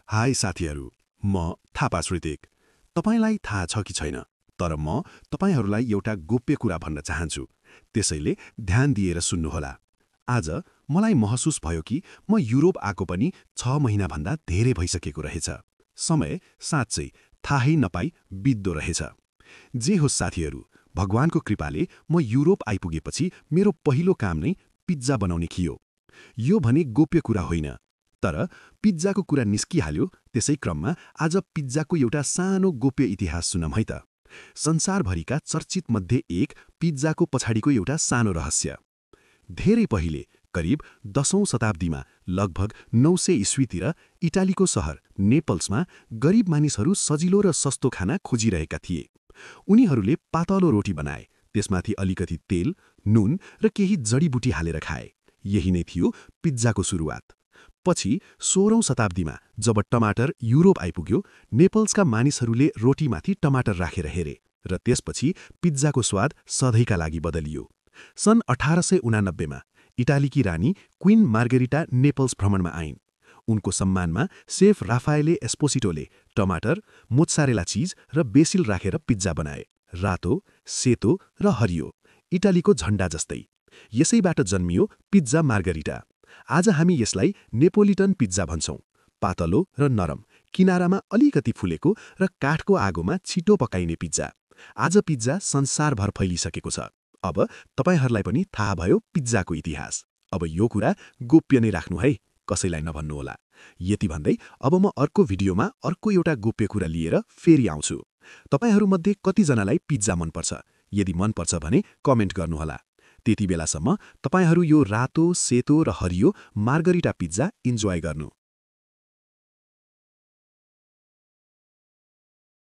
High साथीहरू, म थापा श्रुतिक। तपाईलाई थाहा छ कि छैन, तर म तपाईहरूलाई एउटा गोप्य कुरा भन्न चाहन्छु, त्यसैले ध्यान दिएर सुन्नुहोला। आज मलाई महसुस भयो कि म युरोप आएको पनि 6 महिनाभन्दा धेरै भइसकेको रहेछ। समय साँच्चै थाहै नपाई बित्दो रहेछ। जे होस् साथीहरू, भगवानको कृपाले म युरोप आइपुगेपछि मेरो पहिलो काम नै पिज्जा बनाउने थियो। यो भने गोप्य कुरा होइन, तर पिज्जाको कुरा निस्किहाल्यो, त्यसै क्रममा आज पिज्जाको एउटा सानो गोप्य इतिहास सुनौँ है त। संसारभरिका चर्चित मध्ये एक पिज्जाको पछाडिको एउटा सानो रहस्य। धेरै पहिले, करिब 10औं शताब्दीमा, लगभग 900 इस्वीतिर इटालीको सहर नेपल्समा गरिब मानिसहरू सजिलो र सस्तो खाना खोजिरहेका थिए। उनीहरूले पातलो रोटी बनाए, त्यसमाथि अलिकति तेल, नुन र केही जडीबुटी हालेर खाए। यही नै थियो पिज्जाको सुरुवात। पछि 16औं शताब्दीमा जब टमाटर युरोप आइपुग्यो, नेपल्सका मानिसहरूले रोटीमाथि टमाटर राखेर हेरे र त्यसपछि पिज्जाको स्वाद सधैँका लागि बदलियो। सन् 1889 मा इटालीकी रानी क्वीन मार्गेरिटा नेपल्स भ्रमणमा आइन्। उनको सम्मानमा शेफ राफाएले एस्पोसिटोले टमाटर, मोत्सारेला चीज र बेसिल राखेर पिज्जा बनाए। रातो, सेतो र हरियो, इटालीको झण्डा जस्तै। यसैबाट जन्मियो पिज्जा मार्गरिटा। आज हामी यसलाई नेपोलिटन पिज्जा भन्छौँ। पातलो र नरम, किनारामा अलिकति फुलेको र काठको आगोमा छिटो पकाइने पिज्जा। आज पिज्जा संसारभर फैलिसकेको छ। अब तपाईहरूलाई पनि थाहा भयो पिज्जाको इतिहास। अब यो कुरा गोप्य नै राख्नु है, कसैलाई नभन्नुहोला। यति भन्दै अब म अर्को भिडियोमा अर्को एउटा गोप्य कुरा लिएर फेरि आउँछु। तपाईहरूमध्ये कतिजनालाई पिज्जा मनपर्छ? यदि मनपर्छ भने कमेन्ट गर्नुहोला। त्यति बेलासम्म तपाईहरू यो रातो, सेतो र हरियो मार्गरिटा पिज्जा इन्जोय गर्नु।